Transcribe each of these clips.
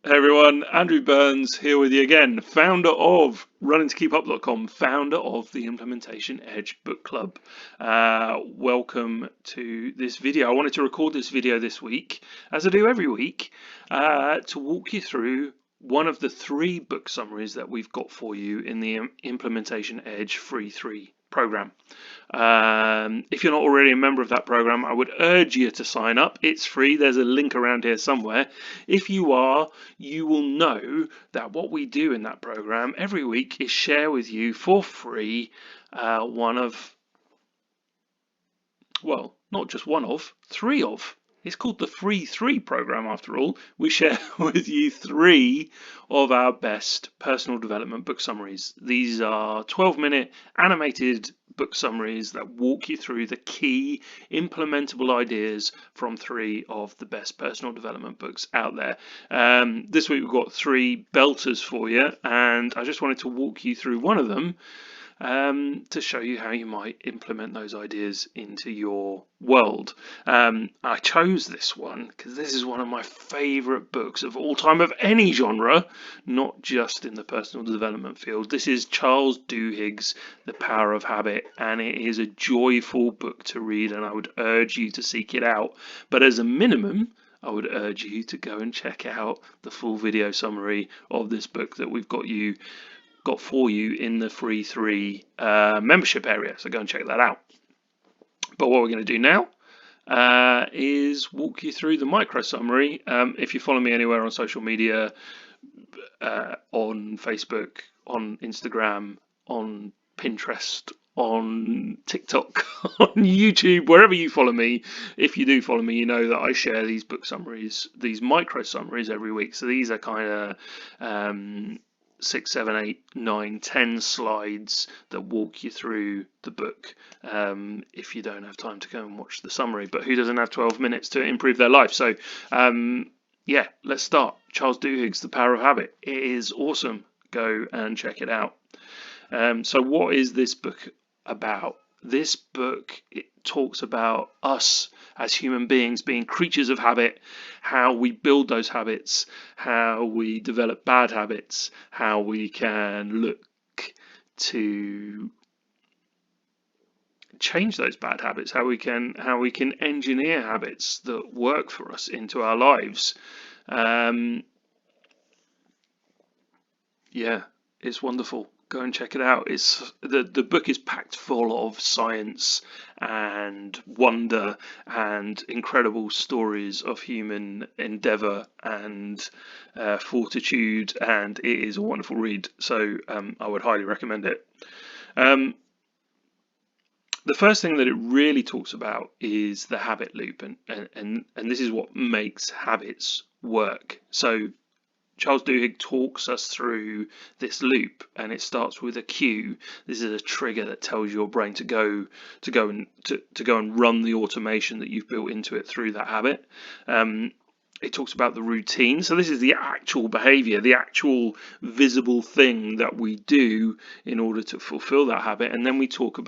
Hey everyone, Andrew Burns here with you again, founder of runningtokeepup.com, founder of the Implementation Edge Book Club. Welcome to this video. I wanted to record this video this week, as I do every week, to walk you through one of the 3 book summaries that we've got for you in the Implementation Edge Free 3 program. If you're not already a member of that program, I would urge you to sign up. It's free. There's a link around here somewhere. If you are, you will know that what we do in that program every week is share with you for free one of, well, not just one of, 3 of. It's called the Free 3 program after all. We share with you 3 of our best personal development book summaries. These are 12-minute animated book summaries that walk you through the key implementable ideas from 3 of the best personal development books out there. This week we've got 3 belters for you, and I just wanted to walk you through one of them to show you how you might implement those ideas into your world. I chose this one because this is one of my favorite books of all time, of any genre, not just in the personal development field. This is Charles Duhigg's The Power of Habit, and it is a joyful book to read, and I would urge you to seek it out. But as a minimum, I would urge you to go and check out the full video summary of this book that we've got for you in the Free 3 membership area, so go and check that out. But what we're going to do now is walk you through the micro summary. If you follow me anywhere on social media, on Facebook, on Instagram, on Pinterest, on TikTok, on YouTube, wherever you follow me, if you do follow me, you know that I share these book summaries, these micro summaries every week. So these are kind of 6, 7, 8, 9, 10 slides that walk you through the book if you don't have time to go and watch the summary. But who doesn't have 12 minutes to improve their life? So yeah, let's start. Charles Duhigg's The Power of Habit. It is awesome. Go and check it out. So what is this book about? This book, it talks about us as human beings being creatures of habit, how we build those habits, how we develop bad habits, how we can look to change those bad habits, how we can engineer habits that work for us into our lives. Yeah, it's wonderful. Go and check it out. It's the book is packed full of science and wonder and incredible stories of human endeavor and fortitude, and it is a wonderful read. So I would highly recommend it. The first thing that it really talks about is the habit loop, and this is what makes habits work. So Charles Duhigg talks us through this loop, and it starts with a cue. This is a trigger that tells your brain to go and run the automation that you've built into it through that habit. It talks about the routine. So this is the actual behavior, the actual visible thing that we do in order to fulfill that habit. And then it talks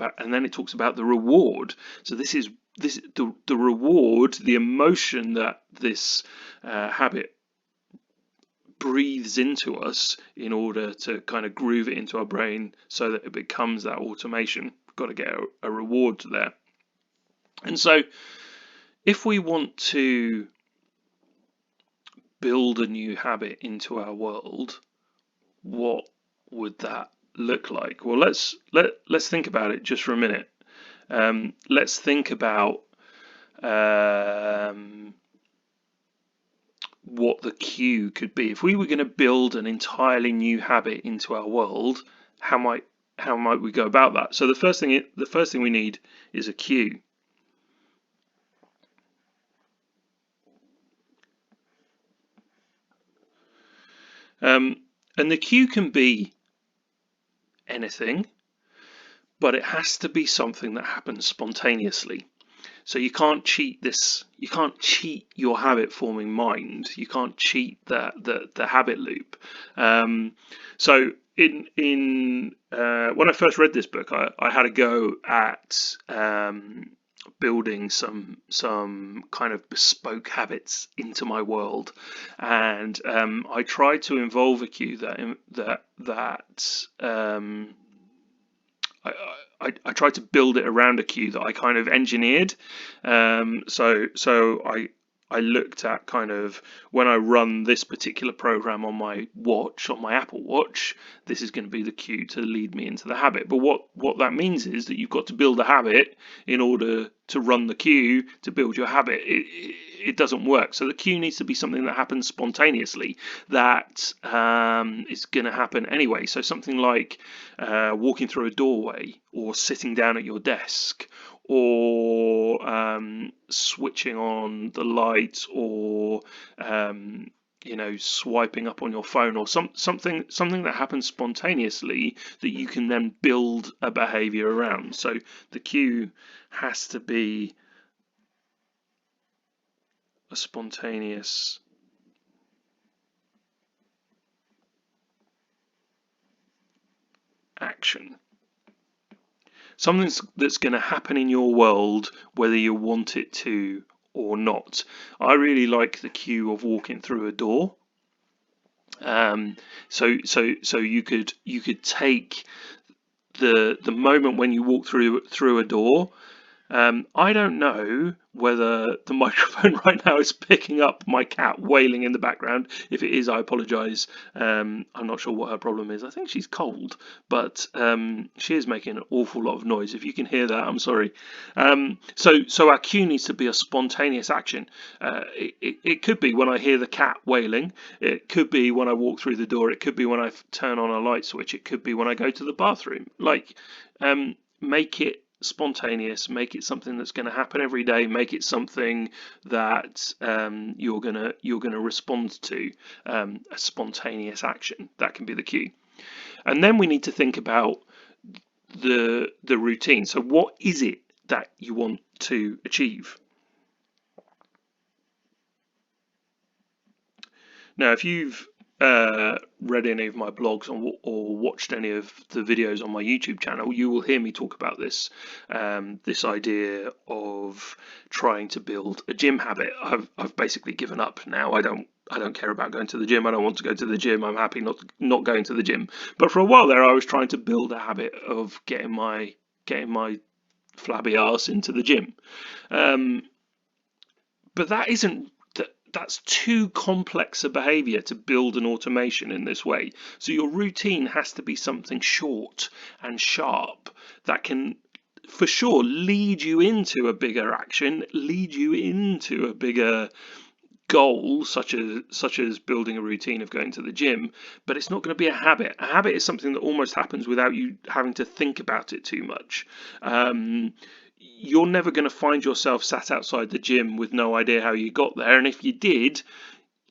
about the reward. So this is the reward, the emotion that this habit breathes into us in order to kind of groove it into our brain so that it becomes that automation. We've got to get a reward there. And so if we want to build a new habit into our world, what would that look like? Well, let's think about it just for a minute. Let's think about what the cue could be. If we were going to build an entirely new habit into our world, how might we go about that? So the first thing we need is a cue. And the cue can be anything, but it has to be something that happens spontaneously. So you can't cheat this. You can't cheat your habit forming mind. You can't cheat the habit loop. So when I first read this book, I had a go at building some kind of bespoke habits into my world, and I tried to involve a cue I tried to build it around a cue that I kind of engineered. So I looked at kind of when I run this particular program on my watch, on my Apple Watch, this is going to be the cue to lead me into the habit. But what that means is that you've got to build a habit in order to run the cue to build your habit. It doesn't work. So the cue needs to be something that happens spontaneously, that is going to happen anyway. So something like walking through a doorway, or sitting down at your desk, or switching on the light, or swiping up on your phone, or something that happens spontaneously that you can then build a behavior around. So the cue has to be a spontaneous action. Something that's going to happen in your world whether you want it to or not. I really like the cue of walking through a door. So you could take the moment when you walk through a door. I don't know whether the microphone right now is picking up my cat wailing in the background. If it is, I apologise. I'm not sure what her problem is. I think she's cold, but she is making an awful lot of noise. If you can hear that, I'm sorry. So our cue needs to be a spontaneous action. It could be when I hear the cat wailing. It could be when I walk through the door. It could be when I turn on a light switch. It could be when I go to the bathroom. Make it spontaneous, make it something that's going to happen every day, make it something that you're gonna respond to, a spontaneous action. That can be the cue. And then we need to think about the routine. So what is it that you want to achieve? Now, if you've read any of my blogs or watched any of the videos on my YouTube channel, you will hear me talk about this idea of trying to build a gym habit. I've basically given up now. I don't care about going to the gym. I don't want to go to the gym. I'm happy not going to the gym. But for a while there, I was trying to build a habit of getting my flabby arse into the gym. But that's too complex a behavior to build an automation in this way. So your routine has to be something short and sharp that can, for sure, lead you into a bigger action, lead you into a bigger goal, such as building a routine of going to the gym. But it's not going to be a habit. A habit is something that almost happens without you having to think about it too much. You're never going to find yourself sat outside the gym with no idea how you got there, and if you did,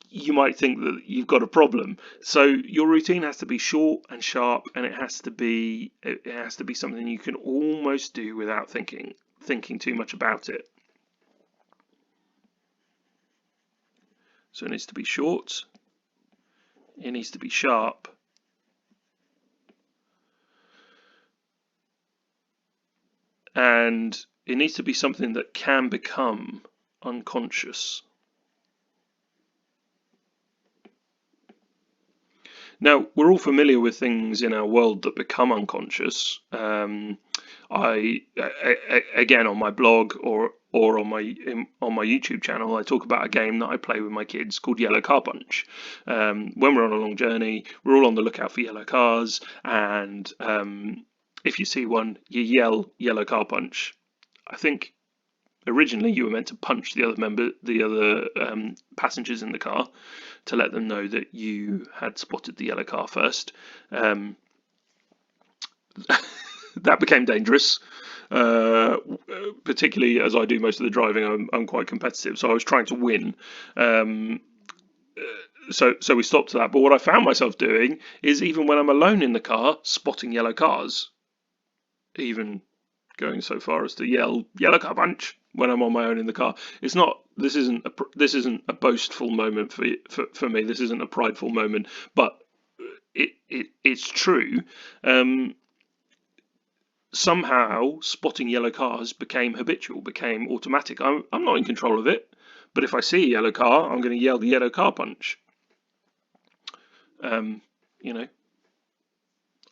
you might think that you've got a problem. So your routine has to be short and sharp, and it has to be something you can almost do without thinking too much about it. So it needs to be short, it needs to be sharp, and it needs to be something that can become unconscious. Now, we're all familiar with things in our world that become unconscious. Again, on my blog or on my YouTube channel, I talk about a game that I play with my kids called Yellow Car Punch. When we're on a long journey, we're all on the lookout for yellow cars, and if you see one, you yell "Yellow Car Punch." I think originally you were meant to punch the other passengers in the car to let them know that you had spotted the yellow car first. That became dangerous, particularly as I do most of the driving. I'm quite competitive, so I was trying to win. So we stopped that. But what I found myself doing is, even when I'm alone in the car, spotting yellow cars, even going so far as to yell "Yellow Car Punch" when I'm on my own in the car. This isn't a boastful moment for me. This isn't a prideful moment, but it's true. somehow spotting yellow cars became habitual, became automatic. I'm not in control of it, but if I see a yellow car, I'm going to yell the yellow car punch. You know,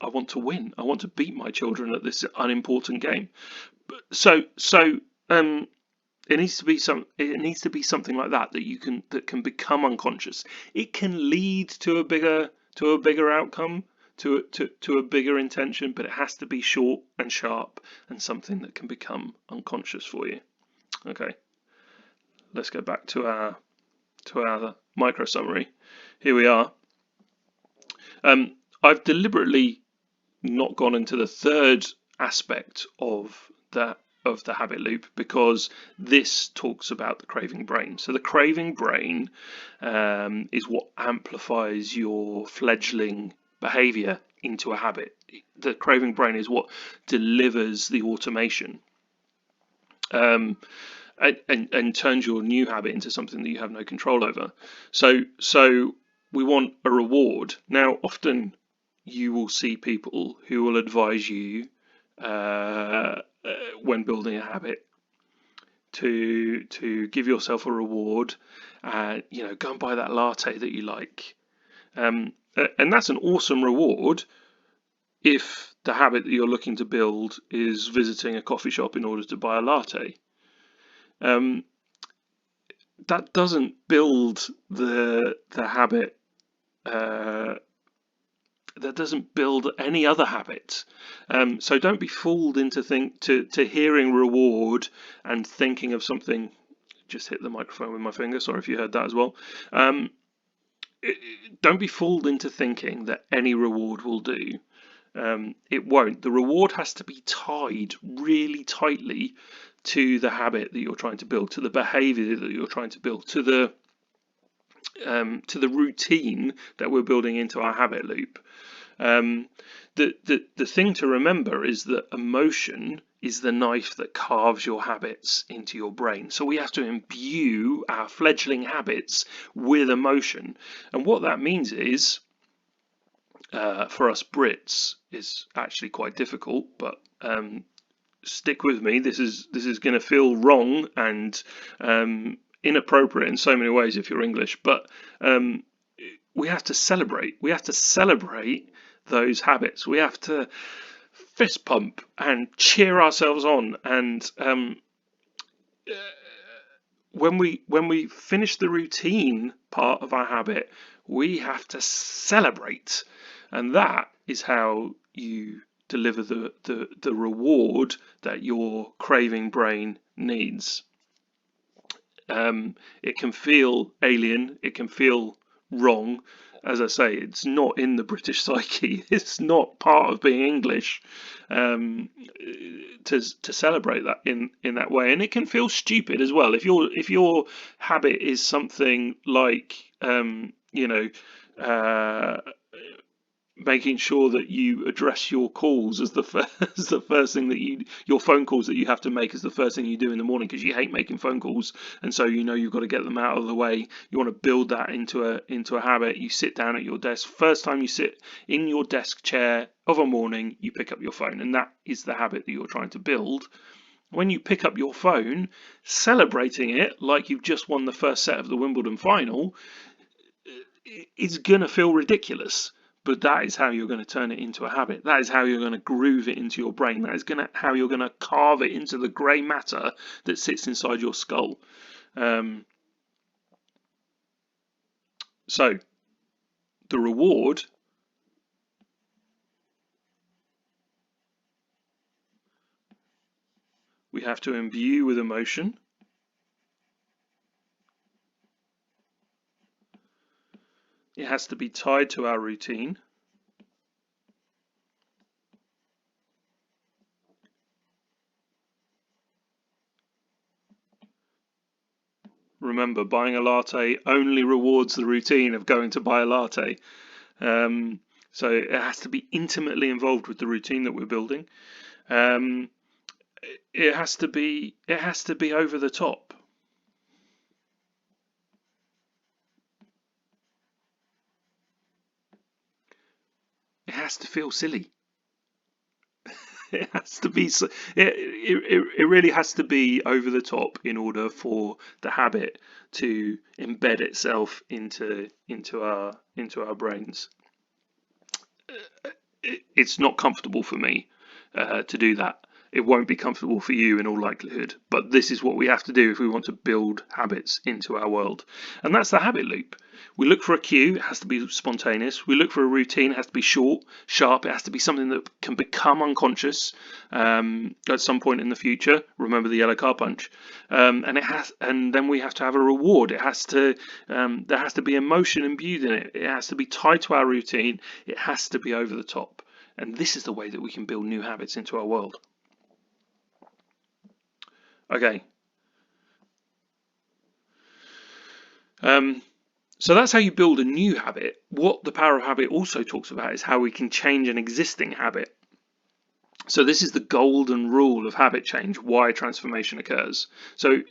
I want to win. I want to beat my children at this unimportant game. So it needs to be something like that that can become unconscious. It can lead to a bigger outcome, to a bigger intention, but it has to be short and sharp and something that can become unconscious for you. Okay, let's go back to our micro summary. Here we are. I've deliberately not gone into the third aspect of the habit loop because this talks about the craving brain. So the craving brain is what amplifies your fledgling behavior into a habit. The craving brain is what delivers the automation and turns your new habit into something that you have no control over. So we want a reward. Now, often you will see people who will advise you when building a habit to give yourself a reward. Go and buy that latte that you like, and that's an awesome reward if the habit that you're looking to build is visiting a coffee shop in order to buy a latte. That doesn't build the habit. That doesn't build any other habit. So don't be fooled into hearing reward and thinking of something. Just hit the microphone with my finger. Sorry if you heard that as well. Don't be fooled into thinking that any reward will do. It won't. The reward has to be tied really tightly to the habit that you're trying to build, to the behavior that you're trying to build, to the routine that we're building into our habit loop. The thing to remember is that emotion is the knife that carves your habits into your brain. So we have to imbue our fledgling habits with emotion. And what that means is, for us Brits, is actually quite difficult, but stick with me. This is going to feel wrong and inappropriate in so many ways if you're English, but we have to celebrate. We have to celebrate those habits. We have to fist pump and cheer ourselves on. And when we finish the routine part of our habit, we have to celebrate, and that is how you deliver the reward that your craving brain needs. It can feel alien. It can feel wrong. As I say, it's not in the British psyche. It's not part of being English to celebrate that in that way, and it can feel stupid as well. If your habit is something like making sure that you address your calls as the first thing your phone calls that you have to make as the first thing you do in the morning because you hate making phone calls, and so you've got to get them out of the way. You want to build that into a habit. You sit down at your desk. First time you sit in your desk chair of a morning, you pick up your phone, and that is the habit that you're trying to build. When you pick up your phone, celebrating it like you've just won the first set of the Wimbledon final, it's gonna feel ridiculous. But that is how you're going to turn it into a habit. That is how you're going to groove it into your brain. That is how you're going to carve it into the grey matter that sits inside your skull. So, the reward we have to imbue with emotion. It has to be tied to our routine. Remember, buying a latte only rewards the routine of going to buy a latte. So it has to be intimately involved with the routine that we're building. It has to be over the top. It has to feel silly. It has to be. It really has to be over the top in order for the habit to embed itself into our brains. It's not comfortable for me to do that. It won't be comfortable for you in all likelihood, but this is what we have to do if we want to build habits into our world. And that's the habit loop. We look for a cue, it has to be spontaneous. We look for a routine, it has to be short, sharp, it has to be something that can become unconscious at some point in the future. Remember the yellow car punch. And then we have to have a reward. There has to be emotion imbued in it. It has to be tied to our routine. It has to be over the top. And this is the way that we can build new habits into our world. Okay. So that's how you build a new habit. What the power of habit also talks about is how we can change an existing habit. So this is the golden rule of habit change, why transformation occurs. So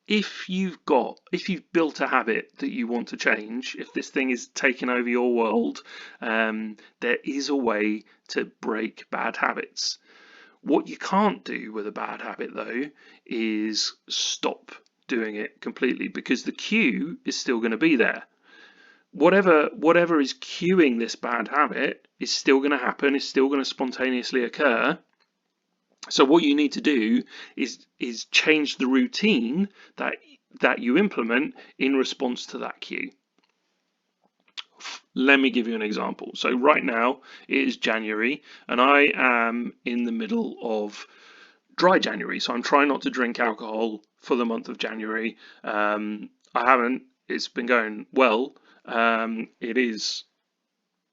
if you've built a habit that you want to change, if this thing is taking over your world, there is a way to break bad habits. What you can't do with a bad habit, though, is stop doing it completely, because the cue is still going to be there. Whatever is cueing this bad habit is still going to happen, is still going to spontaneously occur. So what you need to do is change the routine that you implement in response to that cue. Let me give you an example. So right now it is January and I am in the middle of dry January. So I'm trying not to drink alcohol for the month of January. It's been going well. It is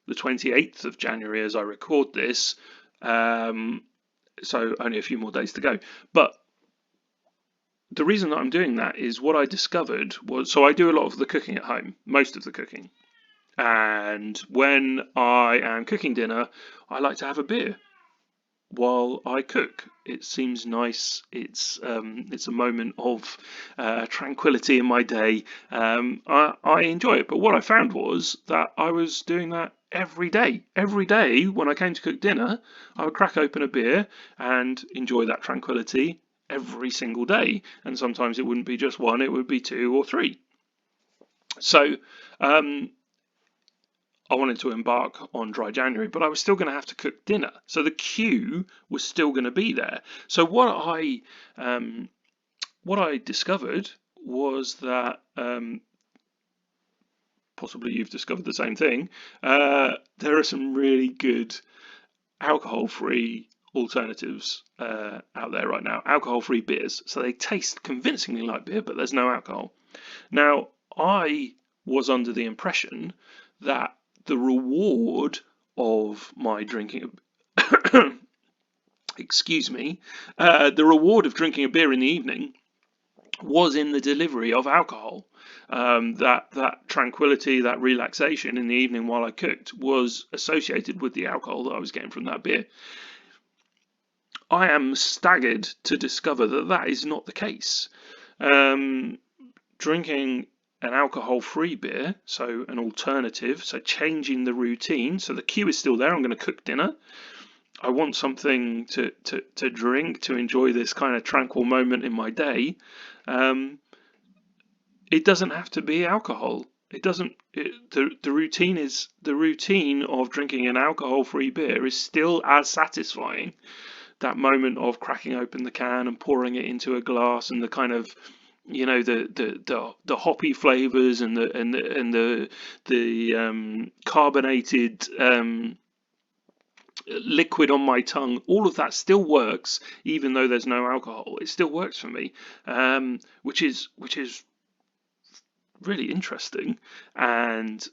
the 28th of January as I record this. So only a few more days to go. But the reason that I'm doing that is what I discovered was, so I do a lot of the cooking at home, most of the cooking. And when I am cooking dinner, I like to have a beer while I cook. It seems nice. It's a moment of tranquility in my day. I enjoy it. But what I found was that I was doing that every day. Every day when I came to cook dinner, I would crack open a beer and enjoy that tranquility every single day. And sometimes it wouldn't be just one, it would be two or three. So I wanted to embark on dry January, but I was still going to have to cook dinner. So the cue was still going to be there. So what I discovered was that, possibly you've discovered the same thing, there are some really good alcohol-free alternatives out there right now. Alcohol-free beers. So they taste convincingly like beer, but there's no alcohol. Now, I was under the impression that the reward of my drinking the reward of drinking a beer in the evening was in the delivery of alcohol. That tranquility, that relaxation in the evening while I cooked was associated with the alcohol that I was getting from that beer. I am staggered to discover that that is not the case. Drinking an alcohol-free beer, so an alternative, so changing the routine, so the cue is still there. I'm going to cook dinner. I want something to drink to enjoy this kind of tranquil moment in my day. It doesn't have to be alcohol. The routine of drinking an alcohol-free beer is still as satisfying. That moment of cracking open the can and pouring it into a glass, and the kind of, you know, the hoppy flavors and the carbonated liquid on my tongue, all of that still works even though there's no alcohol. It still works for me, which is really interesting and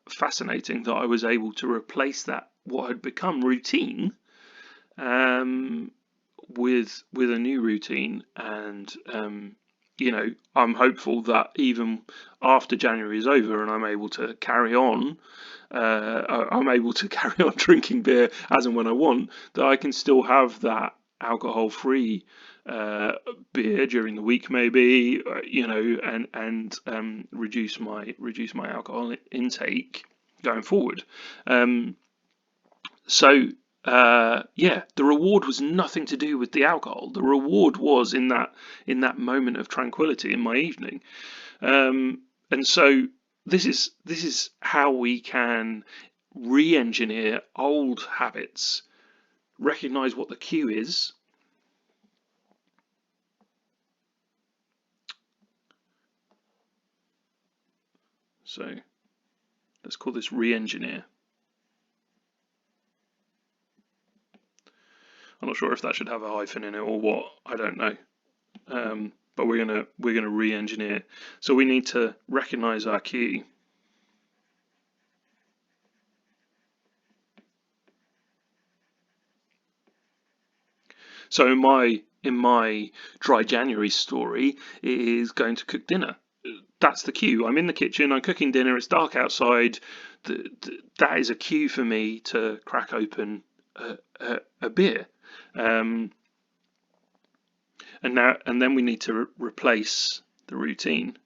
fascinating that I was able to replace that, what had become routine, with a new routine. And you know, I'm hopeful that even after January is over and I'm able to carry on drinking beer as and when I want, that I can still have that alcohol-free beer during the week, maybe, you know, and reduce my alcohol intake going forward. So yeah, the reward was nothing to do with the alcohol. The reward was in that moment of tranquility in my evening. And so this is how we can re-engineer old habits, recognize what the cue is. So let's call this re-engineer. I'm not sure if that should have a hyphen in it or what. I don't know. But we're gonna re-engineer. So we need to recognize our cue. So in my dry January story, it is going to cook dinner. That's the cue. I'm in the kitchen. I'm cooking dinner. It's dark outside. That is a cue for me to crack open a beer. And then we need to replace the routine.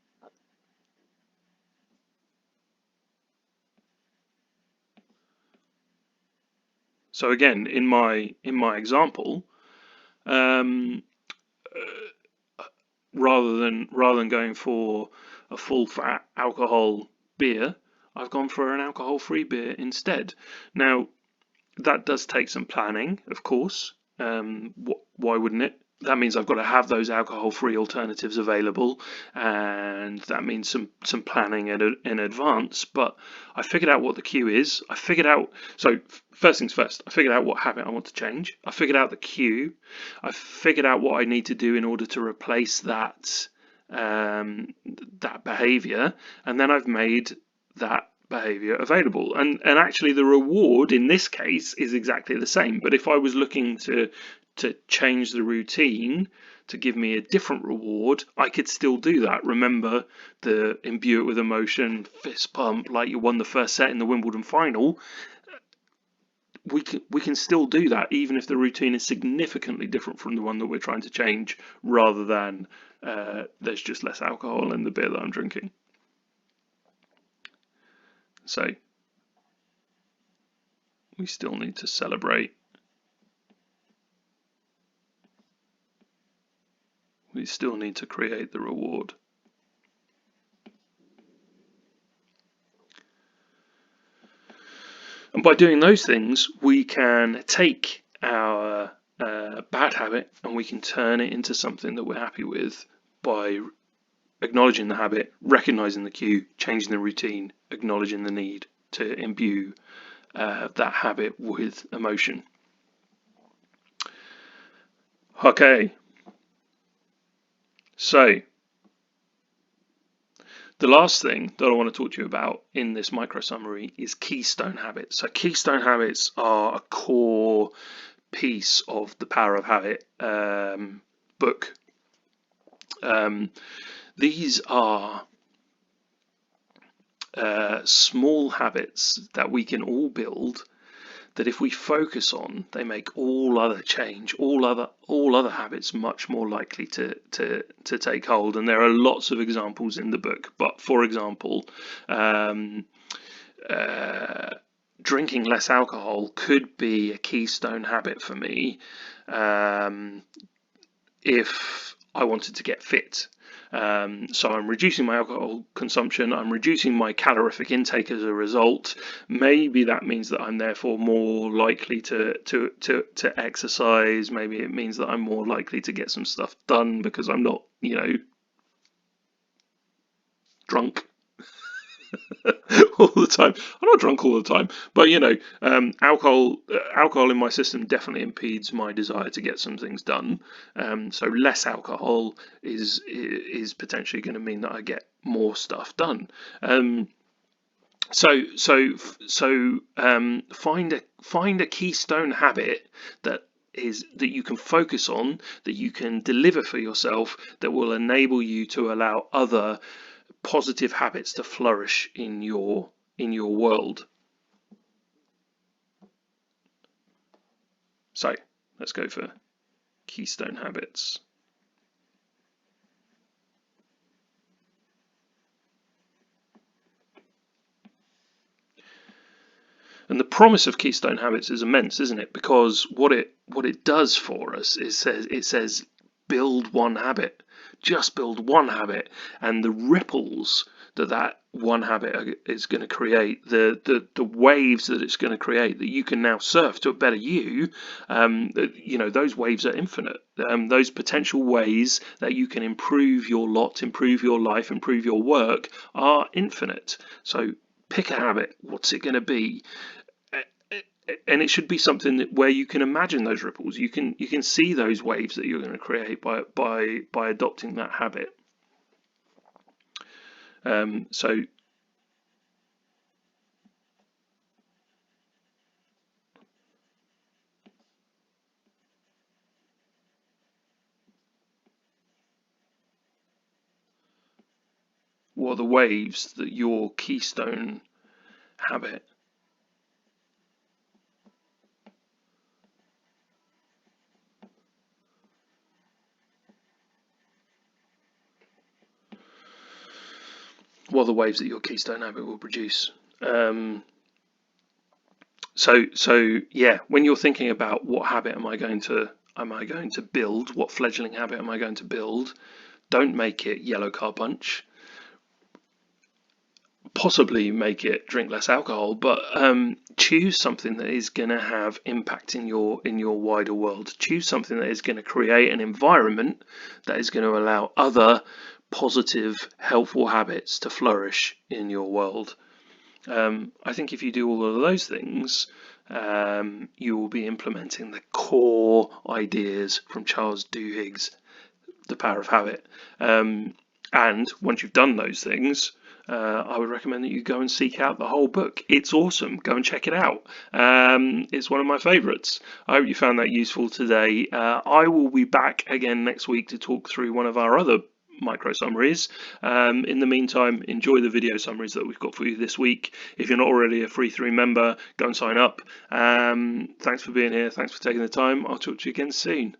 So again, in my example, rather than going for a full fat alcohol beer, I've gone for an alcohol-free beer instead. Now, that does take some planning, of course. Why wouldn't it? That means I've got to have those alcohol-free alternatives available, and that means some planning in advance. But I figured out what the cue is. I figured out. So first things first, I figured out what habit I want to change. I figured out the cue. I figured out what I need to do in order to replace that behavior, and then I've made that behavior available. And actually the reward in this case is exactly the same. But if I was looking to change the routine to give me a different reward, I could still do that. Remember the imbue it with emotion, fist pump like you won the first set in the Wimbledon final. We can still do that even if the routine is significantly different from the one that we're trying to change, rather than there's just less alcohol in the beer that I'm drinking. So we still need to celebrate. We still need to create the reward. And by doing those things, we can take our bad habit and we can turn it into something that we're happy with by acknowledging the habit, recognizing the cue, changing the routine, acknowledging the need to imbue that habit with emotion. Okay, so the last thing that I want to talk to you about in this micro summary is Keystone habits. So Keystone habits are a core piece of the Power of Habit book. These are small habits that we can all build, that if we focus on, they make all other habits much more likely to take hold. And there are lots of examples in the book. But for example, drinking less alcohol could be a keystone habit for me if I wanted to get fit. So I'm reducing my alcohol consumption, I'm reducing my calorific intake as a result. Maybe that means that I'm therefore more likely to exercise. Maybe it means that I'm more likely to get some stuff done because I'm not, drunk all the time. I'm not drunk all the time, but alcohol in my system definitely impedes my desire to get some things done. So less alcohol is potentially going to mean that I get more stuff done. So find a keystone habit that you can focus on, that you can deliver for yourself, that will enable you to allow other positive habits to flourish in your world. So let's go for keystone habits. And the promise of Keystone Habits is immense, isn't it? Because what it does for us is it says build one habit, just build one habit, and the ripples that one habit is going to create, the waves that it's going to create, that you can now surf to a better you. Those waves are infinite. Those potential ways that you can improve your lot, improve your life, improve your work are infinite. So pick a habit. What's it going to be? And it should be something where you can imagine those ripples. You can see those waves that you're going to create by adopting that habit. So what are the waves that your Keystone habit will produce? So yeah, when you're thinking about what habit am I going to build, what fledgling habit am I going to build, don't make it yellow car punch. Possibly make it drink less alcohol, but choose something that is going to have impact in your wider world. Choose something that is going to create an environment that is going to allow other positive, helpful habits to flourish in your world. I think if you do all of those things, you will be implementing the core ideas from Charles Duhigg's The Power of Habit. And once you've done those things, I would recommend that you go and seek out the whole book. It's awesome. Go and check it out. It's one of my favorites. I hope you found that useful today. I will be back again next week to talk through one of our other micro summaries. In the meantime, enjoy the video summaries that we've got for you this week. If you're not already a free 3 member, go and sign up. Thanks for being here. Thanks for taking the time. I'll talk to you again soon.